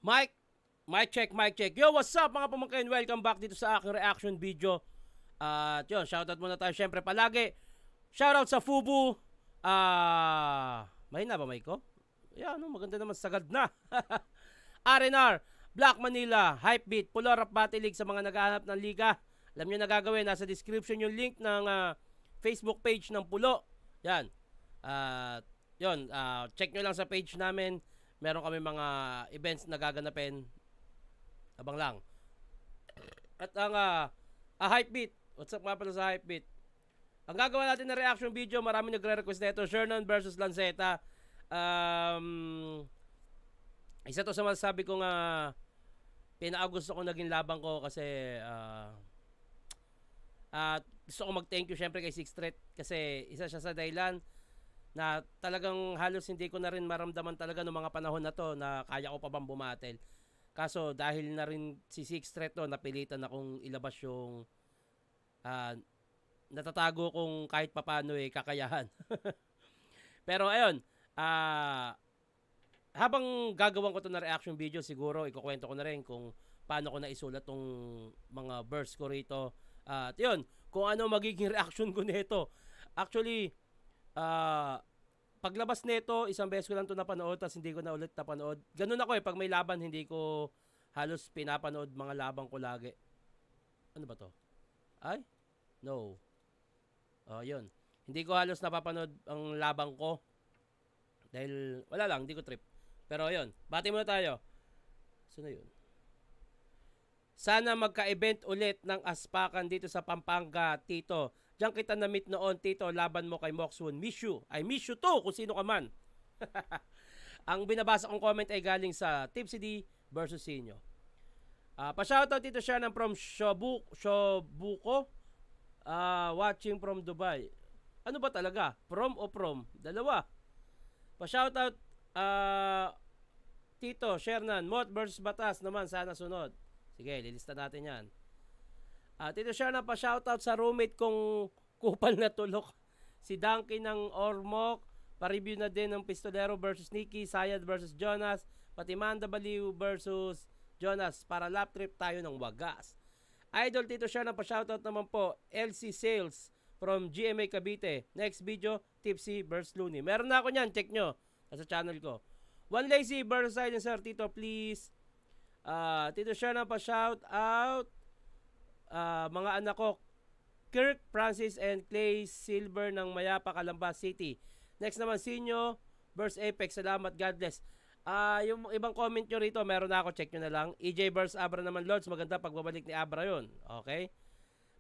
Mic check. Yo, what's up mga pamangkin? Welcome back dito sa aking reaction video. At yun, shoutout muna tayo syempre palagi. Shoutout sa Fubu. Mahina ba mic ko? Yan, maganda naman, sagad na. R&R, Black Manila, Hypebeat, Pulo Rap Battle League sa mga naghahanap ng liga. Alam nyo na gagawin, nasa description yung link ng Facebook page ng Pulo. Yan. Yun, check nyo lang sa page namin. Meron kami mga events na gaganapin. Abang lang. At ang Hypebeat. What's up nga pala sa Hypebeat? Ang gagawa natin na reaction video, marami nagre-request nito. Shernan versus Lanceta. Isa to sa masasabi ko nga pinakagusto ko naging laban ko kasi gusto ko mag-thank you syempre kay Six Threat kasi isa siya sa dahilan na talagang halos hindi ko na rin maramdaman talaga noong mga panahon na to na kaya ko pa bang bumatel. Kaso dahil na rin si Six Threat to, napilitan akong ilabas yung natatago kong kahit papano kakayahan. Pero ayun, habang gagawin ko to na reaction video, siguro ikukwento ko na rin kung paano ko naisulat tong mga verse ko rito. At yun, kung ano magiging reaction ko nito. Actually, paglabas nito, isang beses ko lang ito napanood, tapos hindi ko na ulit napanood. Ganun ako pag may laban, hindi ko halos pinapanood mga laban ko lagi. Ano ba to? Ay? No. Yun. Hindi ko halos napapanood ang laban ko. Dahil, wala lang, hindi ko trip. Pero yun, bati muna tayo. Sino yun? Sana magka-event ulit ng Aspakan dito sa Pampanga, Tito. Diyan kita na-meet noon, Tito, laban mo kay Moxwoon. Miss you. I miss you too, kung sino ka man. Ang binabasa kong comment ay galing sa Tipsy D versus Sinyo. Pa-shoutout Tito Shernan from Shobuko. Watching from Dubai. Ano ba talaga? From o from? Dalawa. Pa-shoutout Tito Shernan. Mot versus Batas naman, sana sunod. Sige, lilista natin yan. Tito Shernan, pa-shoutout sa roommate kong kupal na tulok. Si Donkey ng Ormoc. Pa-review na din ng Pistolero versus Nikki. Sayad versus Jonas. Pati Manda Baliw versus Jonas. Para lap trip tayo ng wagas. Idol Tito Shernan, pa-shoutout naman po. LC Sales from GMA Cavite. Next video, Tipsy versus Looney. Meron na ako nyan, check nyo. Sa channel ko. One Lazy versus Silencer, Tito, please. Tito Shernan, pa-shoutout. Mga anak ko, Kirk, Francis, and Clay Silver ng Mayapa, Calamba City. Next naman, Sinyo versus Apex. Salamat, God bless. Yung ibang comment nyo rito, meron na ako, check nyo na lang. EJ versus Abra naman, Lords. Maganda pagbabalik ni Abra yun. Okay?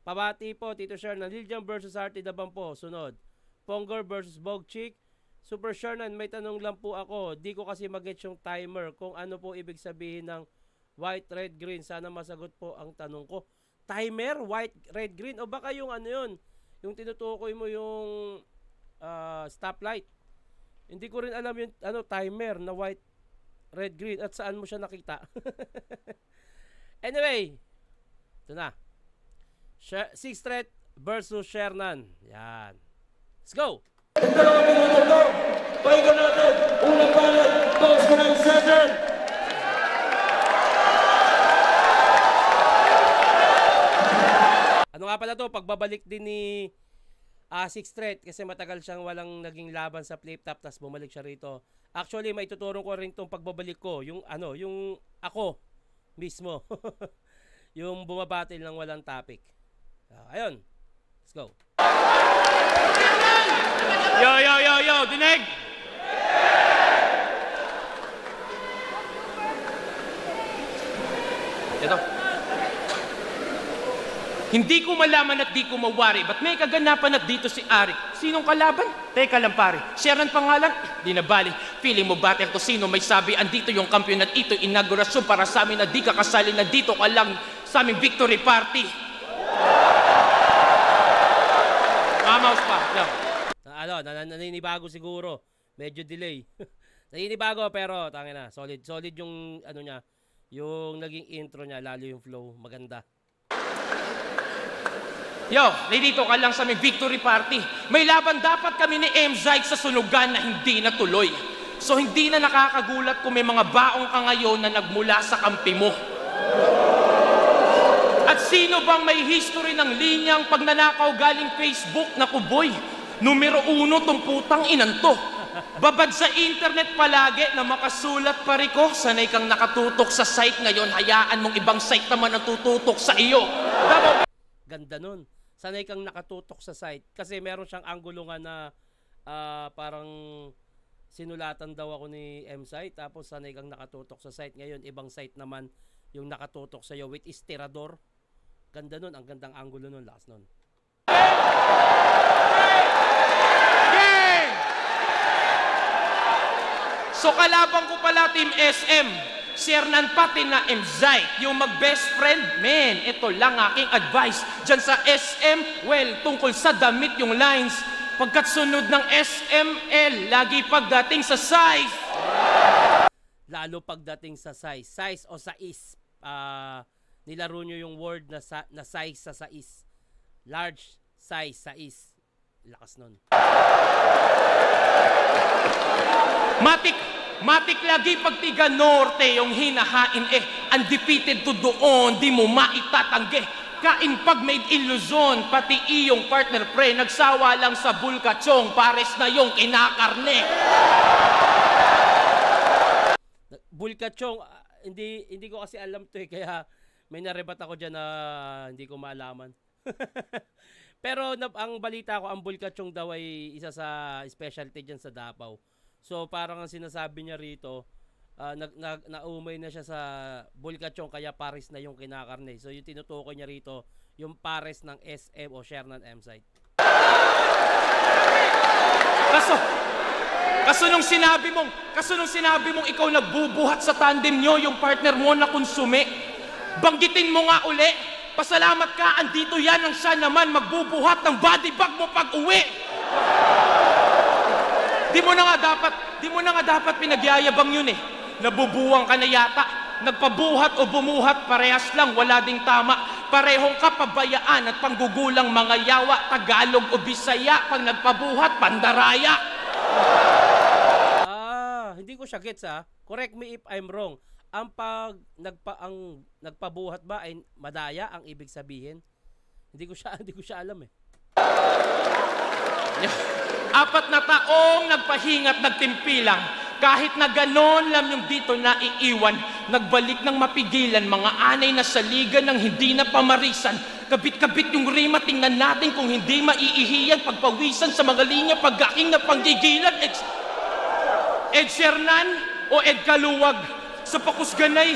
Pabati po, Tito Shernan. Liljang versus Artie Daban po. Sunod. Ponggor versus Bogchick. Super Shernan, may tanong lang po ako. Di ko kasi mag-get yung timer. Kung ano po ibig sabihin ng white, red, green. Sana masagot po ang tanong ko. Timer, white, red, green, o baka yung ano yun, yung tinutukoy mo yung stoplight. Hindi ko rin alam yung timer na white, red, green at saan mo siya nakita. Anyway, ito na. Six Threat versus Shernan. Yan. Let's go! Pahinga natin, unang balat, box ko ng Shernan. Ano nga pala to, pagbabalik din ni Six Threat kasi matagal siyang walang naging laban sa flip top tapos bumalik siya rito. Actually, may tuturo ko rin tong pagbabalik ko, yung yung ako mismo. Yung bumabatil ng walang topic. Ayun. Let's go. Yo, dinig! Ito. Hindi ko malaman at di ko mawari. Ba't may kaganapan at dito si Arik? Sinong kalaban? Teka lang pare. Shernan pangalan? Di na bali. Feeling mo battle ko sino may sabi. Andito yung kampiyon at ito inaugurasyon para sa amin na di ka kasali na dito ka lang sa aming victory party. Mouse pa. No. Naninibago siguro. Medyo delay. Naninibago pero tangina, solid yung niya, yung naging intro niya, lalo yung flow, maganda. Yo, dito ka lang sa aming victory party. May laban dapat kami ni M-Zyke sa sunugan na hindi natuloy. So hindi na nakakagulat kung may mga baong ka ngayon na nagmula sa kampi mo. At sino bang may history ng linyang pagnanakaw galing Facebook? Naku boy, numero 1 tong putang inanto. Babad sa internet palagi na makasulat pa rin ko. Sanay kang nakatutok sa site ngayon, hayaan mong ibang site naman ang tututok sa iyo. Ganda nun. Sanay kang nakatutok sa site. Kasi meron siyang angulo nga na parang sinulatan daw ako ni M-Site. Tapos sanay kang nakatutok sa site. Ngayon, ibang site naman yung nakatutok sa iyo with Tirador. Ganda nun. Ang gandang angulo nun. Lakas nun. So kalaban ko pala Team SM, si Hernan pati na M-Site, yung mag-best friend, men, ito lang aking advice. Diyan sa SM, well, tungkol sa damit yung lines, pagkat sunod ng SML, lagi pagdating sa size. Lalo pagdating sa size. Size o sais. Nilaro nyo yung word na size sa sais. Large size, sais. Lakas nun. Matik lagi pag tiga norte yung hinahain undefeated to doon, di mo maitatanggi. Kain pag made in Luzon, pati iyong partner pre, nagsawa lang sa bulkachong, pares na yung kinakarne. Bulkachong, hindi ko kasi alam to kaya may narebat ako dyan na hindi ko maalaman. Pero ang balita ko, ang bulkachong daw ay isa sa specialty dyan sa Davao. So parang ang sinasabi niya rito, naumay na siya sa bulkachong kaya pares na yung kinakarne. So yung tinutukoy niya rito, yung pares ng SM o Shernan M-Site. Kaso nung sinabi mong ikaw nagbubuhat sa tandem nyo, yung partner mo na konsume, banggitin mo nga uli, pasalamat ka, andito yan ang siya naman magbubuhat ng body bag mo pag uwi. Di mo na nga dapat pinagyayabang yun eh. Nabubuwang ka na yata. Nagpabuhat o bumuhat, parehas lang, wala ding tama. Parehong kapabayaan at panggugulang mga yawa, Tagalog o Bisaya. Pag nagpabuhat, pandaraya. Hindi ko siya gets Correct me if I'm wrong. Ang nagpabuhat ba ay madaya ang ibig sabihin? Hindi ko siya alam eh. 4 na taong nagpahingat, nagtimpilang, kahit na ganon lang yung dito na iiwan, nagbalik ng mapigilan, mga anay na saligan ng hindi na pamarisan, kabit-kabit yung rima, tingnan natin kung hindi maiihiyan, pagpawisan sa mga linya, paggaking na panggigilan, Ed Shernan o Ed Kaluwag, sa pakusganay,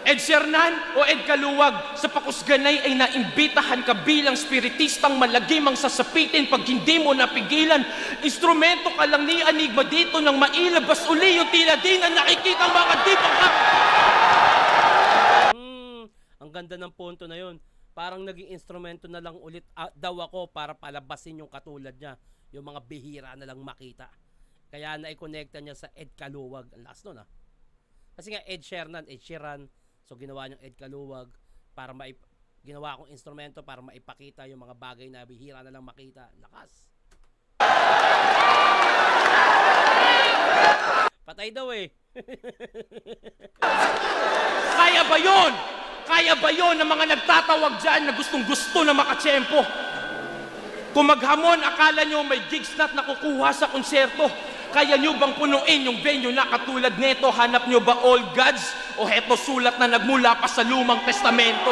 Ed Shernan o Ed Kaluwag, sa pakusganay ay naimbitahan ka bilang spiritistang malagimang sasapitin pag hindi mo napigilan. Instrumento ka lang ni Enigma dito nang mailabas uli yung tila din na nakikita ang mga dipang ka. Ang ganda ng punto na yun. Parang naging instrumento na lang ulit daw ako para palabasin yung katulad niya. Yung mga bihira na lang makita. Kaya na-connecta niya sa Ed Kaluwag. Ang last nun Kasi nga Ed Sheeran. So ginawa niyang Ed Kaluwag para ginawa akong instrumento para maipakita yung mga bagay na bihira na lang makita. Lakas. Patay daw eh. Kaya ba yun? Kaya ba yun ng mga nagtatawag dyan na gustong-gusto na makatsyempo? Kung maghamon, akala nyo may gigs na't nakukuha sa konserto. Kaya nyo bang punuin yung venue na katulad neto? Hanap nyo ba all gods? O heto sulat na nagmula pa sa lumang testamento?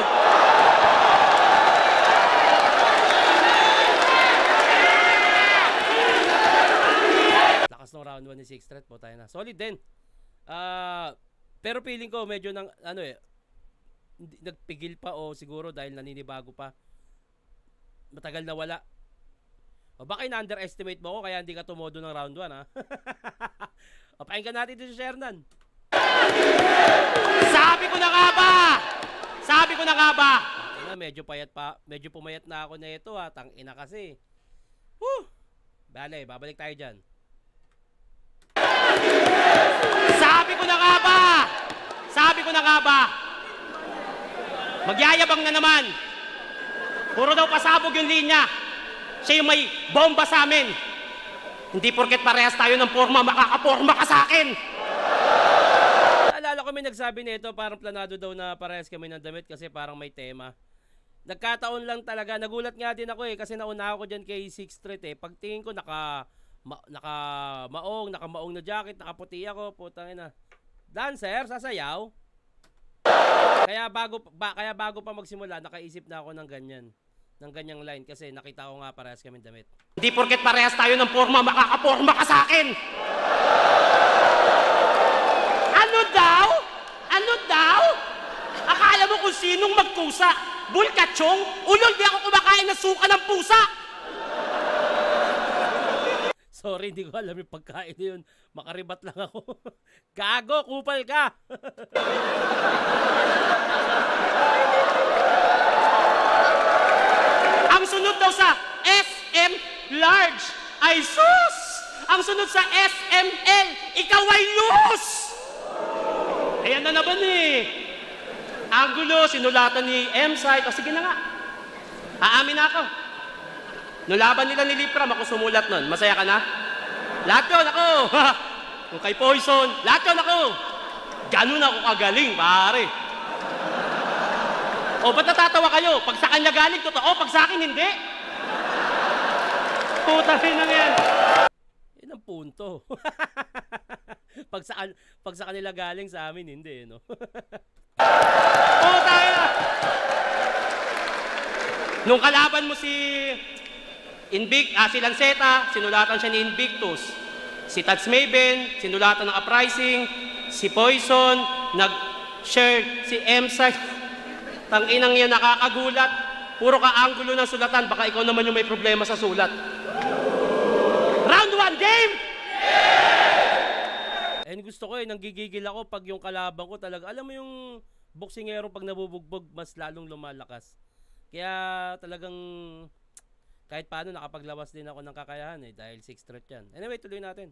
Lakas ng round 1 ni Sixth Threat po tayo na. Solid din. Pero feeling ko medyo nagpigil pa o siguro dahil naninibago pa. Matagal na wala. O baka na-underestimate mo ako kaya hindi ka tumodo ng round 1 O pakinggan natin ito si Shernan. Sabi ko na nga ba? Medyo pumayat na ako na ito Tangina kasi. Woo! Bale, babalik tayo dyan. Sabi ko na nga ba? Magyayabang na naman. Puro daw pasabog yung linya. Siya yung may bomba sa amin. Hindi porket parehas tayo ng forma, makakaporma ka sa akin! Naalala ko may nagsabi nito, parang planado daw na parehas kami ng damit kasi parang may tema. Nagkataon lang talaga, nagulat nga din ako kasi nauna ako dyan kay Sixth Street Pagtingin ko nakamaong na jacket, nakaputi ako, putang ina. Dancer, sasayaw. Kaya bago pa magsimula, nakaisip na ako ng ganyang line kasi nakita ko nga parehas kami damit. Hindi porket parehas tayo ng forma, makakaporma ka sa akin! Ano daw? Ano daw? Akala mo kung sinong magkusa? Bulkachong? Ulol, di ako kumakain ng suka ng pusa! Sorry, hindi ko alam yung pagkain na yun. Makaribat lang ako. Gago, kupal ka! Ang sunod daw sa SM Large ay sus! Ang sunod sa SML, ikaw ay loose! Ayan na naman Angulo, sinulatan ni M-Site. O sige na nga. Aamin na ako. Nulaban nila ni Lipram, ako sumulat nun. Masaya ka na? Lahat yun ako! Kung kay Poison, lahat yun ako! Ganun ako kagaling, pare. O, ba't natatawa kayo? Pag sa kanya galing, totoo. Pag sa akin, hindi. Puta rin na yan. Yun ang punto. Pag sa kanila galing, sa amin, hindi, no? Puta yan! Nung kalaban mo si si Lanceta, sinulatan siya ni Invictus. Si Tats Maven, sinulatan ng Uprising. Si Poison, nag-share. Si M-Site, tanginang yan, nakakagulat. Puro ka angulo ng sulatan, baka ikaw naman yung may problema sa sulat. Round 1, game! Gusto ko nanggigigil ako pag yung kalaban ko talaga. Alam mo yung boksingero pag nabubugbog, mas lalong lumalakas. Kaya talagang kahit paano nakapaglawas din ako ng kakayahan dahil 6 threat yan. Anyway, tuloy natin.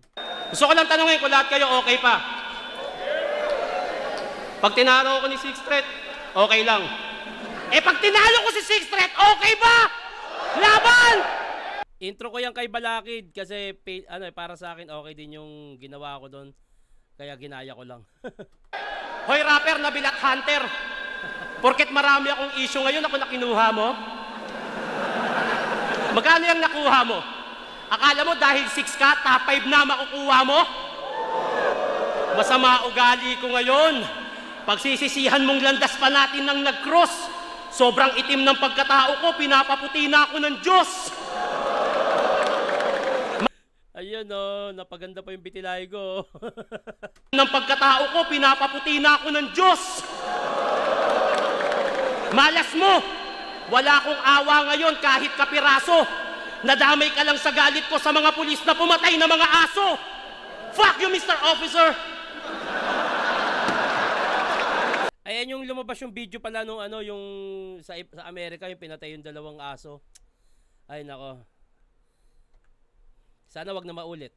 Gusto ko lang tanongin kung lahat kayo okay pa. Pag tinalo ko ni 6 threat, okay lang. Pag tinalo ko si 6 threat, okay ba? Laban! Intro ko yan kay Balakid kasi para sa akin okay din yung ginawa ko doon. Kaya ginaya ko lang. Hoy rapper, nabilat hunter. Porket marami akong issue ngayon, ako na kinuha mo. Magkano yung nakuha mo? Akala mo dahil 6 ka, top 5 na makukuha mo? Masama ugali ko ngayon. Pagsisisihan mong landas pa natin ng nag-cross. Sobrang itim ng pagkatao ko, pinapaputi na ako ng Diyos. Ayun napaganda pa yung bitilay ko. Ng pagkatao ko, pinapaputi na ako ng Diyos. Malas mo! Wala akong awa ngayon kahit kapiraso. Nadamay ka lang sa galit ko sa mga pulis na pumatay na mga aso. Fuck you, Mr. Officer! Ayan yung lumabas yung video pala nung yung sa Amerika, yung pinatay yung 2 aso. Ay nako. Sana wag na maulit.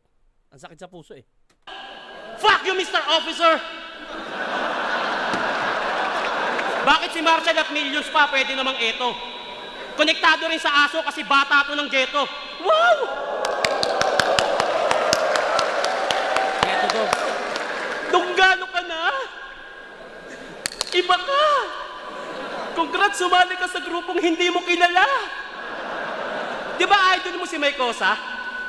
Ang sakit sa puso Fuck you, Mr. Officer! Bakit si Marshall at Millions pa pwede namang eto? Konektado rin sa aso kasi bata to ng Ghetto. Wow! Ghetto dog. Tunggano ka na? Iba ka! Congrats, sumali ka sa grupong hindi mo kilala. Di ba idol mo si Maykosa?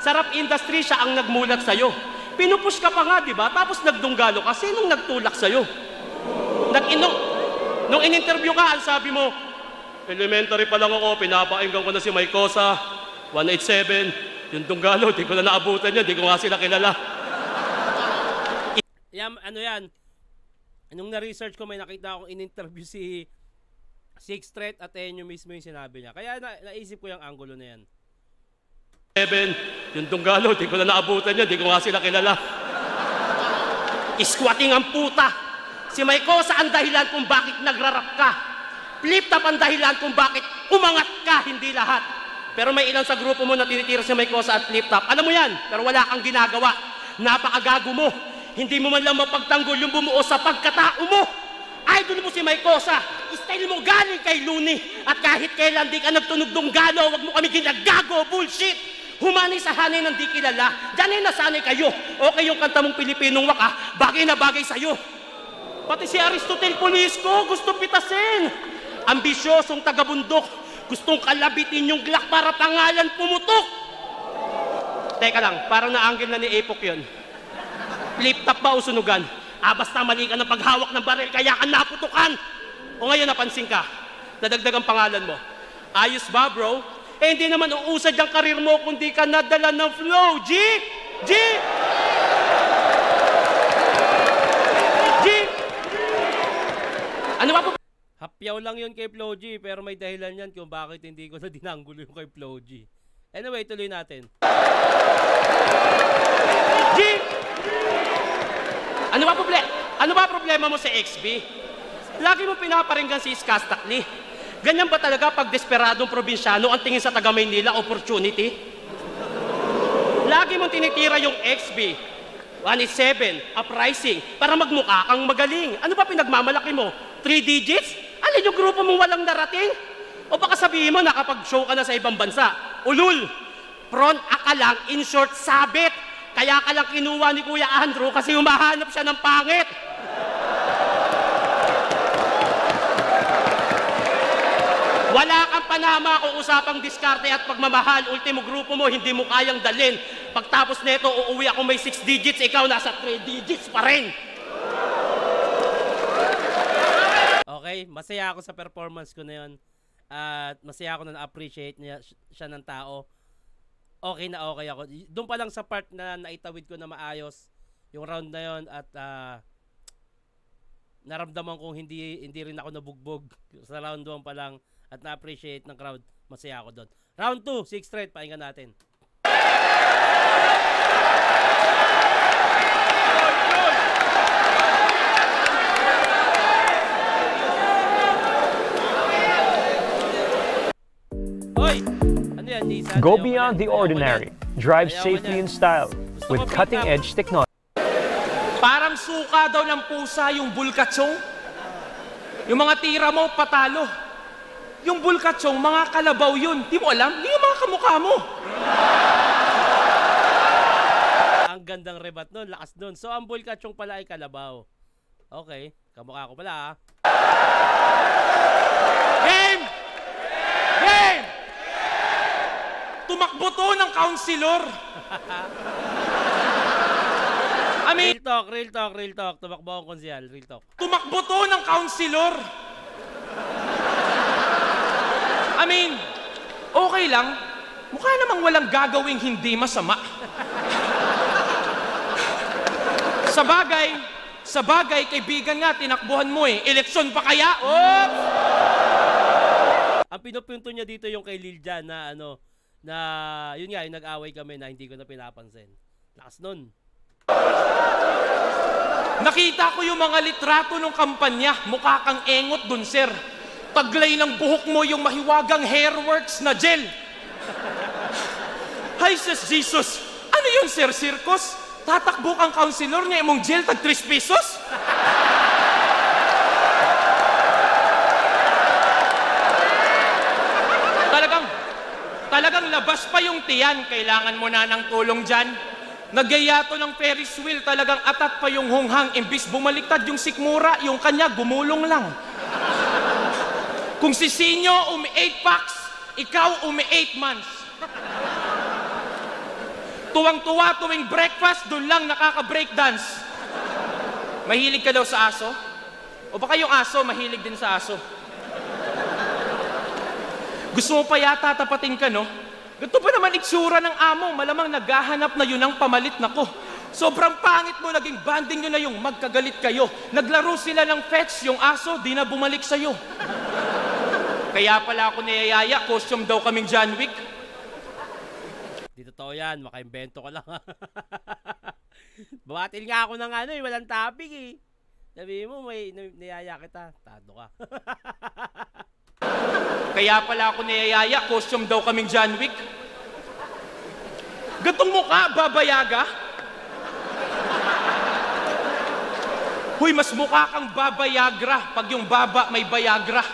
Sa rap industry siya ang nagmulat sa'yo. Pinupush ka pa nga, di ba? Tapos nagdunggalo ka. Sinong nagtulak sa'yo? Nung in-interview ka, ang sabi mo, elementary pa lang ako, pinapainggan ko na si Maykosa, 187, yung dunggalo, di ko na naabutan yan, di ko nga sila kilala. Yan, nung na-research ko, may nakita akong in-interview si Six Threat at yun mismo yung sinabi niya. Kaya naisip ko yung angulo na yan. 7, yung dunggalo, di ko na naabutan yan, di ko nga sila kilala. Squatting ang puta! Si Maykosa ang dahilan kung bakit nagrarap ka. Flip-top ang dahilan kung bakit umangat ka, hindi lahat. Pero may ilan sa grupo mo na tinitira si Maykosa at flip-top. Alam mo yan, pero wala kang ginagawa. Napakagago mo. Hindi mo man lang mapagtanggol yung bumuo sa pagkatao mo. Idol mo si Maykosa. Style mo galing kay Looney. At kahit kailan di ka nagtunog ng galo, wag mo kami ginagago, bullshit. Humanay sa hanay ng di kilala. Diyan ay nasanay kayo. Okay yung kanta mong Pilipinong waka, bagay na bagay sa'yo. Pati si Aristotle Polisco gusto pitasin. Ambisyosong taga-bundok, gustong kalabitin yung glak para pangalan pumutok. Teka lang, parang na-angle na ni Epok yun. Flip top ba o sunugan? Basta mali ka ng paghawak ng baril, kaya ka naputukan. O ngayon napansin ka, nadagdag ang pangalan mo. Ayos ba, bro? Hindi naman uusad yung karir mo kundi ka nadala ng flow. G! G! G! Ano ba po? Hapyaw lang yun kay Flo G, pero may dahilan yan kung bakit hindi ko na dinanggulo yung kay Flo G. Anyway, tuloy natin. G! Ano ba problema mo sa XB? Lagi mo pinaparinggan si Skastakli. Ganyan ba talaga pag desperadong probinsyano ang tingin sa taga Maynila opportunity? Lagi mong tinitira yung XB, 187, uprising, para magmukha kang magaling. Ano ba pinagmamalaki mo? 3 digits? Alin yung grupo mong walang narating? O baka sabihin mo nakapag-show ka na sa ibang bansa? Ulul! Front ka lang, in short, sabit. Kaya ka lang kinuha ni Kuya Andrew kasi humahanap siya ng pangit. Wala kang panama kung usapang diskarte at pagmamahal. Ultimo grupo mo, hindi mo kayang dalhin. Pagtapos nito, uuwi ako may 6 digits, ikaw nasa 3 digits pa rin. Okay, masaya ako sa performance ko na yun. At masaya ako na na-appreciate niya siya ng tao. Okay na okay ako. Doon pa lang sa part na naitawid ko na maayos yung round na yun at naramdaman kong hindi rin ako nabugbog sa round 1 pa lang at na-appreciate ng crowd. Masaya ako doon. Round 2, 6 straight, pakinggan natin. Hoy! Ano yan, Nissan? Go beyond the ordinary. Drive safely in style with cutting-edge technology. Parang suka daw ng pusa yung bulkatsong. Yung mga tira mo, patalo. Yung bulkatsong, mga kalabaw yun. Di mo alam? Di yung mga kamukha mo. Ang gandang rebat nun, lakas nun. So, ang bulkatsong pala ay kalabaw. Okay, kamukha ko pala Game! Game! Tumakbo to ng counselor. Real talk. Tumakbo akong konsyal, real talk. Tumakbo to ng counselor. Okay lang. Mukha namang walang gagawing hindi masama. Sa bagay, kaibigan nga, tinakbuhan mo eh. Eleksyon pa kaya? Oops! Ang pinupunto niya dito yung kay Lil Jan na yun nga, yung nag-away kami na hindi ko na pinapansin. Lakas nun. Nakita ko yung mga litrato ng kampanya. Mukha kang engot dun, sir. Taglay ng buhok mo yung mahiwagang hairworks na gel. Hay, sis Jesus! Ano yun, sir? Circus? Tatakbo kang counselor niya imong gel tag 3 pesos? Talagang labas pa yung tiyan. Kailangan mo na ng tulong dyan. Nagayato ng Ferris wheel, talagang atat pa yung hunghang. Imbis bumaliktad yung sikmura, yung kanya gumulong lang. Kung si Sinyo 8 packs, ikaw 8 months. Tuwang-tuwa tuwing breakfast, doon lang nakaka-breakdance. Mahilig ka daw sa aso? O baka yung aso mahilig din sa aso? Gusto mo pa yata tapatin ka, no? Ganito pa naman itsura ng amo. Malamang naghahanap na yun ang pamalit na ko. Sobrang pangit mo, naging banding nyo na yung magkagalit kayo. Naglaro sila ng fetch, yung aso, di na bumalik sa'yo. Kaya pala ako niyayaya, costume daw kaming John Wick. Di totoo yan, makaimbento ko lang. Bawatil nga ako ng walang topic eh. Sabi mo, may niyaya kita, tado ka. Kaya pala ako niyayaya, costume daw kaming John Wick. Gantong mukha, babayaga? Huy, mas mukha kang babayagra pag yung baba may bayagra.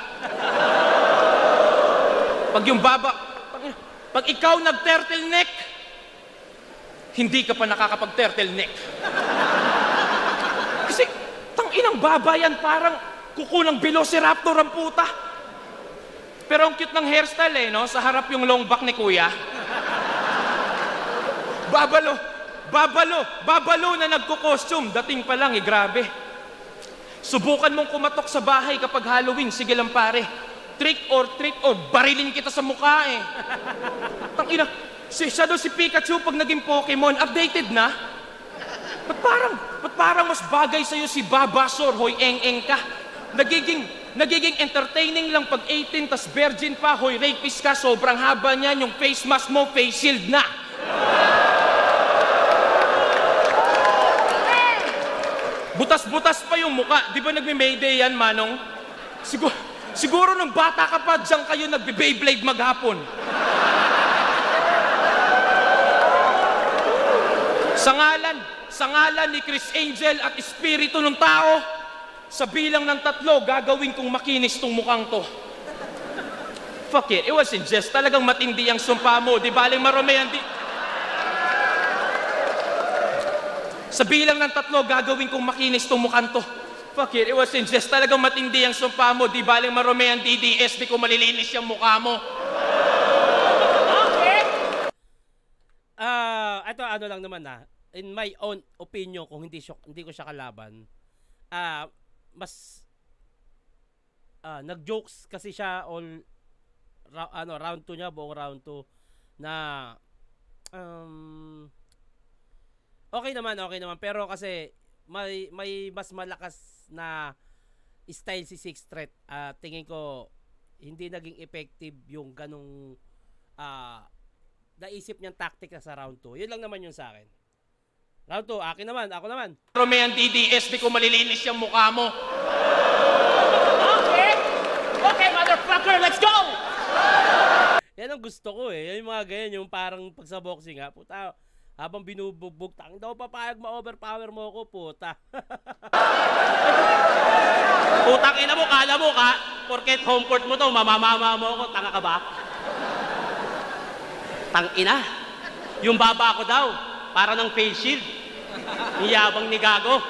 Pag yung baba, Pag ikaw nag-turtleneck, hindi ka pa nakakapag-turtleneck. Kasi, tanginang babayan, parang kuko ng Velociraptor ang puta. Pero ang cute ng hairstyle eh, no? Sa harap yung long back ni Kuya. Babalo na nagko-costume. Dating pa lang eh, grabe. Subukan mong kumatok sa bahay kapag Halloween. Sige lang pare. Trick or treat or barilin kita sa mukha eh. Tangina, siya daw si Pikachu pag naging Pokemon. Updated na? Ba't parang mas bagay sa'yo si Babasor, hoy eng-eng ka? Nagiging entertaining lang pag 18 tas virgin pa, hoy rapist ka, sobrang haba niyan, yung face mask mo, face shield na. Butas-butas pa yung muka. Di ba nagme-mayday yan, Manong? Siguro nung bata ka pa, diyan kayo nagbe-Beyblade maghapon. Sa ngalan ni Chris Angel at espiritu ng tao, sa bilang ng 3, gagawin kong makinis tong mukhang to. Fuck it, it wasn't just. Talagang matindi ang sumpa mo. Di baling maromeyan di... Sa bilang ng 3, gagawin kong makinis tong mukhang to. Fuck it wasn't just. Talagang matindi ang sumpa mo. Di baling maromeyan DDS, di ko malilinis yung mukha mo. Okay. Ito ano lang naman in my own opinion, kung hindi ko siya kalaban, mas nag-jokes kasi siya round 2 niya, buong round 2 na okay naman pero kasi may mas malakas na style si Six Threat. Tingin ko hindi naging effective yung ganung naisip niyang tactic na sa round 2. Yun lang naman yun sa akin. Round 2, ako naman. Romean DDS, di ko malilinis yung mukha mo. Okay, motherfucker, let's go! Yan ang gusto ko eh. Yan yung mga ganyan, yung parang pag sa boxing puta, habang binubugbog, tang daw papayag ma-overpower mo ko, puta. Putang ina mo, kala mo ka, porket home court mo to, mamamama mo ko, tanga ka ba? Tang ina, yung baba ko daw, para ng face shield. Niyabang ni Gago.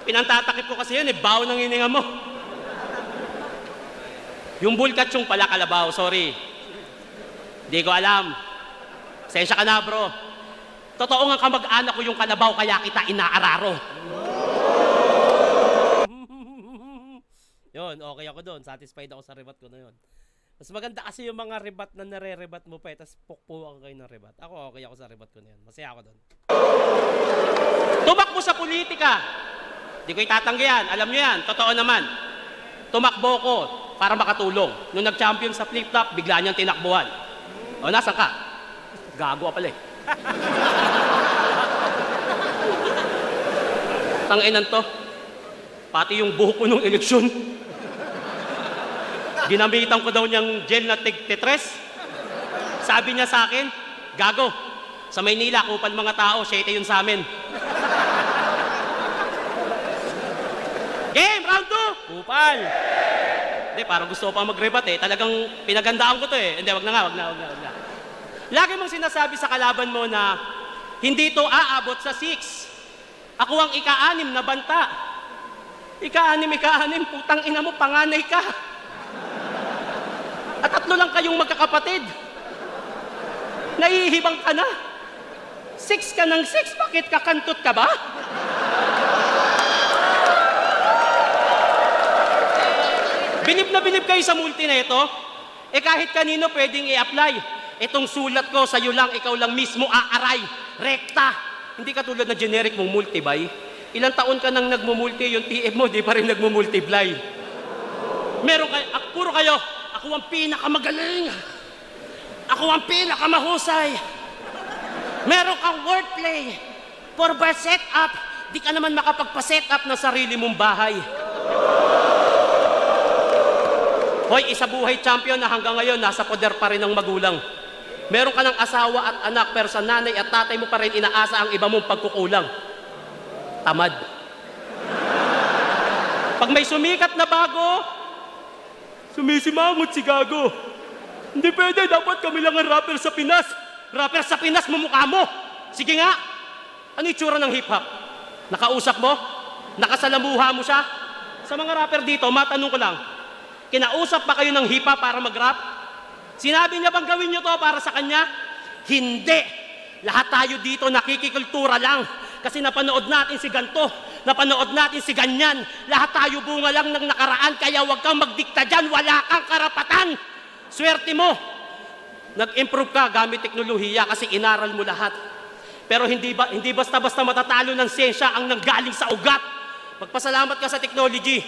Pinantatakip ko kasi yun, baw ng hininga mo. Yung bulkatsyung pala kalabaw, sorry. Di ko alam. Sensya ka na, bro. Totoo nga kamag-anak ko yung kalabaw, kaya kita inaararo. Yun, okay ako doon. Satisfied ako sa rebat ko na yun. Mas maganda kasi yung mga rebat na nare-rebat mo pa, tapos pukpo ako kayo ng rebat. Ako, okay ako sa rebat ko na yun. Masaya ako doon. Tumakbo sa politika. Di ko itatanggihan. Alam nyo yan, totoo naman. Tumakbo ko para makatulong. Nung nag-champion sa flip-flop, bigla niyang tinakbuhan. O, nasan ka? Gago ka pala eh. Tanginan to. Pati yung buhok ko nung eleksyon. Ginamitan ko daw niyang gel na tig-tetres. Sabi niya sa akin, Gago, sa Maynila, kupal mga tao, 7 yun sa amin. Game, round 2! Kupal! Hindi, parang gusto ko pa mag-rebat eh. Talagang pinagandaan ko to eh. Hindi, wag na. Lagi mong sinasabi sa kalaban mo na hindi to aabot sa 6. Ako ang ika-6 na banta. Ika-6, putang ina mo, panganay ka. At 3 lang kayong magkakapatid. Nahihibang ka na. 6 ka ng 6, bakit kakantot ka ba? Bilib na bilib kayo sa multi na ito. Kahit kanino pwedeng i-apply. Itong sulat ko, sa'yo lang, ikaw lang mismo aaray. Rekta. Hindi katulad na generic mong multibay. Ilang taon ka nang nagmumulti, yung TF mo, di pa rin nagmumultiply. Meron kayo, puro kayo, ako ang pinakamagaling. Ako ang pinakamahusay. Meron kang wordplay. For bar setup, di ka naman makapagpa-setup na sarili mong bahay. Hoy, isa buhay champion na hanggang ngayon nasa poder pa rin ng magulang. Meron ka ng asawa at anak pero sa nanay at tatay mo pa rin inaasa ang iba mong pagkukulang. Tamad. Pag may sumikat na bago, sumisimangot si Gago. Hindi pwede, dapat kami lang ang rapper sa Pinas. Rapper sa Pinas, mumukha mo. Sige nga, ano itsura ng hip-hop? Nakausap mo? Nakasalamuha mo siya? Sa mga rapper dito, matanong ko lang, kinausap ba kayo ng hip-hop para mag-rap? Sinabi niya bang gawin niyo to para sa kanya? Hindi. Lahat tayo dito nakikikultura lang. Kasi napanood natin si ganto, napanood natin si ganyan. Lahat tayo bunga lang ng nakaraan, kaya huwag kang magdikta dyan, wala kang karapatan. Swerte mo. Nag-improve ka gamit teknolohiya kasi inaral mo lahat. Pero hindi basta-basta matatalo ng siyensya ang nanggaling sa ugat. Magpasalamat ka sa technology.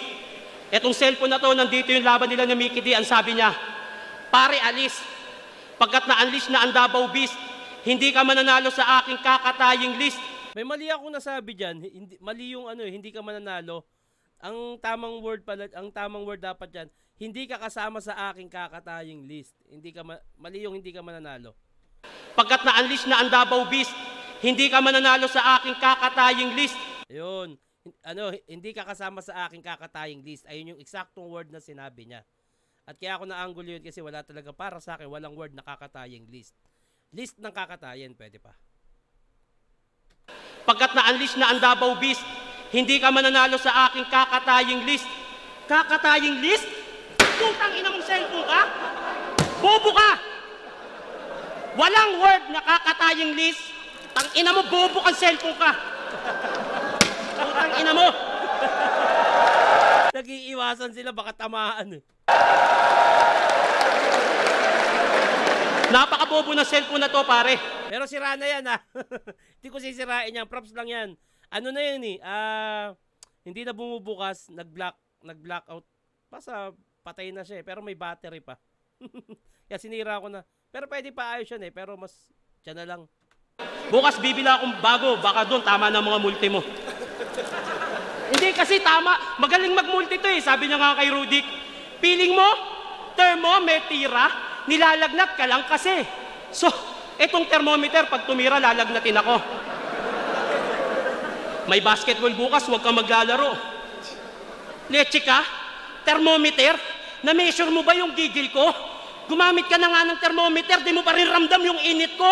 Etong cellphone na to, nandito yung laban nila ng Mickey D. Ang sabi niya, pare alis, pagkat na-unleash na ang Davao Beast, hindi ka mananalo sa aking kakataying list. May mali akong nasabi diyan. Mali yung hindi ka mananalo. Ang tamang word dapat diyan, hindi ka kasama sa aking kakataying list. Mali yung hindi ka mananalo. Pagkat na-unleash na ang Davao Beast, hindi ka mananalo sa aking kakataying list. Ayun. Hindi ka kasama sa aking kakataying list. Ayun yung eksaktong word na sinabi niya. At kaya ako na-angle yun kasi wala talaga para sa akin, walang word na kakataying list. List ng kakatayin, pwede pa. Pagkat na-unleash na ang Davao Beast, hindi ka mananalo sa aking kakataying list. Kakataying list? Putang ina mong cellphone ka? Bobo ka! Walang word na kakataying list. Tang ina mo, bobo kang cellphone ka. Putang ina mo. Nag-iiwasan sila, baka tamaan. Napakabobo ng cellphone na to, pare. Pero sira na yan, ha. Hindi ko sisirain yan. Props lang yan. Ano na yan, hindi na bumubukas. Nag-blackout. Basta patay na siya, pero may battery pa. Kaya sinira ko na. Pero pwede pa ayos yan, pero mas dyan na lang. Bukas bibila akong bago. Baka doon, tama na mga multi mo. Hindi kasi tama. Magaling mag-multi to Sabi niya nga kay Rudik, feeling mo, thermometer, nilalagnat ka lang kasi. So, itong thermometer, pag tumira, lalagnatin ako. May basketball bukas, huwag kang maglalaro. Leche ka? Thermometer? Na-measure mo ba yung gigil ko? Gumamit ka na nga ng thermometer, di mo pa rin ramdam yung init ko?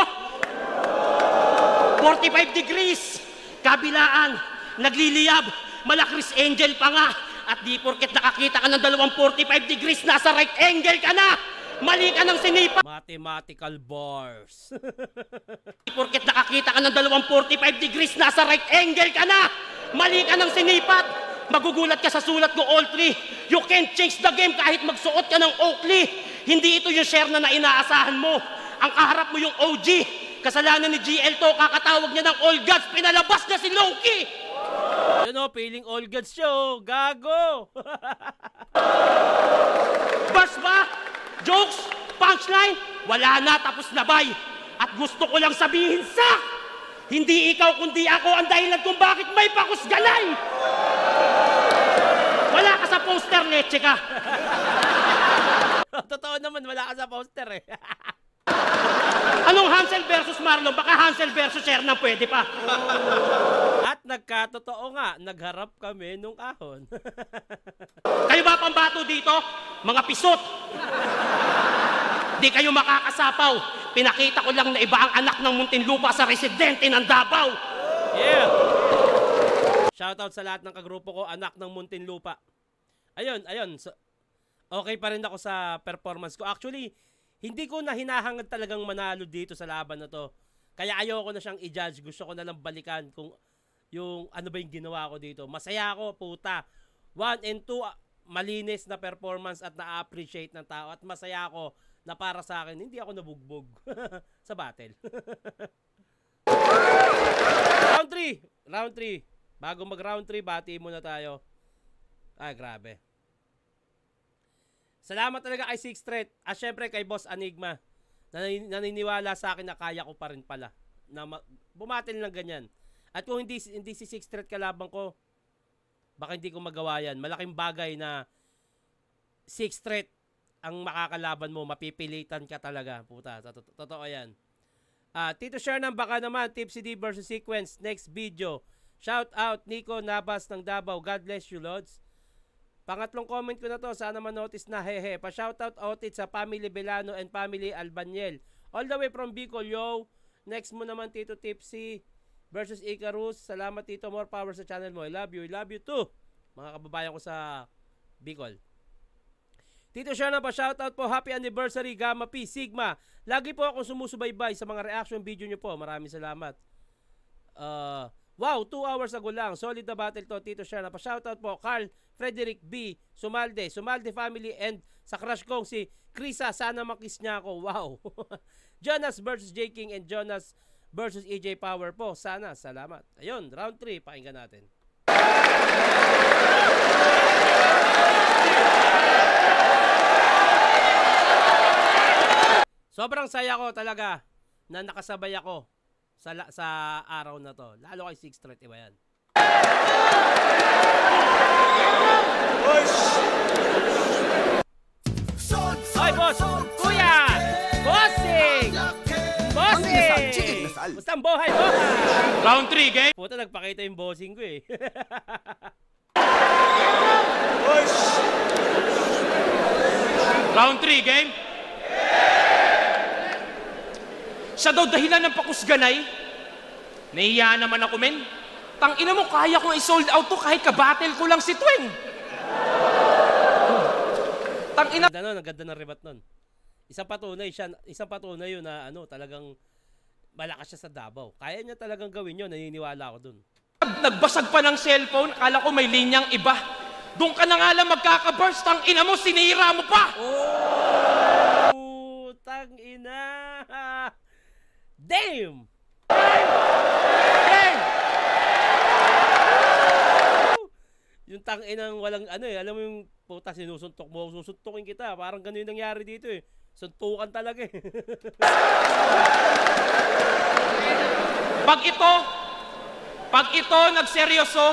45 degrees. Kabilaan. Nagliliyab. Malakris angel pa nga. At di porket nakakita ka ng 45 degrees, nasa right angle ka na. Mali ka ng sinipa. Mathematical bars. Porket nakakita ka ng 45 degrees, nasa right angle ka na. Mali ka ng sinipat. Magugulat ka sa sulat ko, all three. You can't change the game kahit magsuot ka ng Oakley. Hindi ito yung share na inaasahan mo. Ang kaharap mo yung OG. Kasalanan ni GL to, kakatawag niya ng all gods. Pinalabas na si Loki. Feeling all gods siya, gago. Bas ba? Jokes? Punchline? Wala na, tapos na bay. At gusto ko lang sabihin hindi ikaw kundi ako ang dahilan kung bakit may pakusgalay. Wala ka sa poster, leche ka. Totoo naman, wala ka sa poster Anong Hansel versus Marlon? Baka Hansel versus Hernan pwede pa. At nagkatotoo nga, nagharap kami nung ahon. Kayo ba pambato dito? Mga pisot. Di kayo makakasapaw. Pinakita ko lang na iba ang anak ng Muntinlupa sa residente ng Davao. Yeah! Shoutout sa lahat ng kagrupo ko, anak ng Muntinlupa. Ayun. So, okay pa rin ako sa performance ko. Actually, hindi ko na hinahangad talagang manalo dito sa laban na to. Kaya ayoko na siyang i-judge. Gusto ko na lang balikan kung yung ano ba yung ginawa ko dito. Masaya ako, puta. 1 and 2, malinis na performance at na-appreciate ng tao. At masaya ako na para sa akin, hindi ako nabugbog sa battle. Round 3. Bago mag round 3, bati muna tayo. Ay, grabe. Salamat talaga kay Sixth Threat at syempre kay Boss Enigma. Naniniwala sa akin na kaya ko pa rin pala na bumatil ng ganyan. At kung hindi si Sixth Threat kalaban ko, baka hindi ko magawa yan. Malaking bagay na Sixth Threat ang makakalaban mo, mapipilitan ka talaga. Puta, totoo yan. Tito Shernan, baka naman, Tipsy D versus Sequence, next video. Shout out Nico Nabas ng Davao. God bless you, Lods. Pangatlong comment ko na to, sana ma-notice na, hehe. Pa-shoutout Otit sa family Belano and family Albaniel. All the way from Bicol, yo. Next mo naman, Tito Tipsy versus Icarus. Salamat, Tito. More power sa channel mo. I love you too. Mga kababayan ko sa Bicol. Tito Sherna, pa-shoutout po. Happy anniversary, Gamma P, Sigma. Lagi po akong sumusubaybay sa mga reaction video nyo po. Maraming salamat. Wow, 2 hours ago lang. Solid na battle to, Tito Sherna. Pa-shoutout po, Carl, Frederick B, Sumalde family, and sa crush kong si Krisa, sana makiss niya ako. Wow. Jonas versus J. King and Jonas versus EJ Power po. Sana, salamat. Ayun, round 3, pakinggan natin. Sobrang saya ko talaga na nakasabay ako sa araw na to. Lalo kay 6 Threat, iba yan. Hoy, boss! Kuya! Bossing! Bossing! Basta ang buhay, boss! Round 3, game. Puta, nagpakita yung bossing ko eh. Round 3, game. Siya daw dahilan ng pakusganay. Nahiya naman ako, men. Tangina mo, kaya kong i-sold out to kahit kabattle ko lang si Tweng. Tangina. Ang ganda ng rebat nun. Isang patunay yun na talagang malakas siya sa Davao. Kaya niya talagang gawin yun, naniniwala ako dun. Nagbasag pa ng cellphone, akala ko may linyang iba. Doon ka na nga lang magkaka-burst, tangina mo, sinira mo pa! Oh, tangina! Damn! Game! Yung tanginang walang alam mo yung puta, sinusuntok mo, susuntokin kita. Parang ganun yung nangyari dito eh. Suntukan talaga eh. Pag ito nagseryoso,